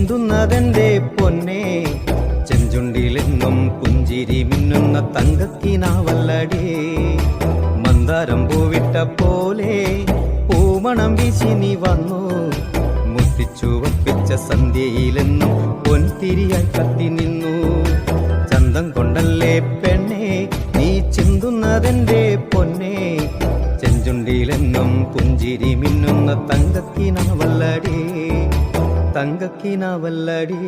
ചിന്തുന്നതെന്റെ പൊന്നെ ചെഞ്ചുണ്ടിലെന്നും പുഞ്ചിരി മിന്നുന്ന തങ്കക്കിനാവല്ലടി മന്ദാരം പൂവിട്ട പോലെ പൂമണം വീശി നീ വന്നു മുത്തിച്ചുവപ്പിച്ച സന്ധ്യയിലെന്നും പൊൻതിരിയായി കത്തി നിന്നു ചന്തം കൊണ്ടല്ലേ പെണ്ണെ നീ ചിന്തുന്നതെന്റെ പൊന്നെ ചെഞ്ചുണ്ടിലെന്നും പുഞ്ചിരി മിന്നുന്ന തങ്കക്കിനാവല്ലടി തങ്കക്കിനാവല്ലടി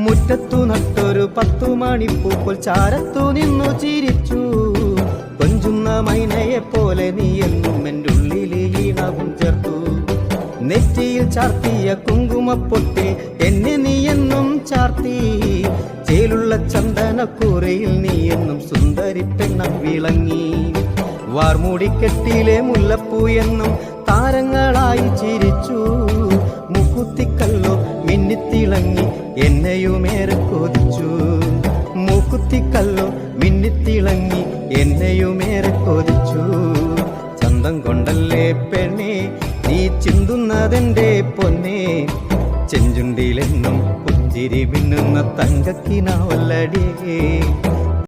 മുറ്റത്തു നട്ടൊരു 10 മണിപ്പൂപ്പോൾ ചാരത്തു നിന്നു ചിരിച്ചു കൊഞ്ചുന്ന മൈനയെ പോലെ നീ എന്നും എൻ്റെ ഉള്ളിൽ ഈണവും ചേർത്തു നെറ്റിയിൽ ചാർത്തിയ കുങ്കുമപ്പൊട്ടിൽ എന്നെ നീ എന്നും ചാർത്തി ചേലുള്ള ചന്ദനക്കൂരയിൽ നീ എന്നും സുന്ദരി പെണ്ണം വിളങ്ങി വാർമൂടിക്കെട്ടിലെ മുല്ലപ്പൂ എന്നും താരങ്ങളായി ചിരിച്ചു മുക്കുത്തിക്കല്ലോ മിന്നിത്തിളങ്ങി എന്നെയുമേറെ കൊതിച്ചു മൂക്കുത്തിക്കല്ലോ മിന്നിത്തിളങ്ങി എന്നെയുമേറെ കൊതിച്ചു ചന്തം കൊണ്ടല്ലേ പെണ്ണെ നീ ചിന്തുന്നതെന്റെ പൊന്നെ ചെഞ്ചുണ്ടിലെന്നും പുഞ്ചിരി മിന്നുന്ന തങ്കക്കിനാവല്ലടി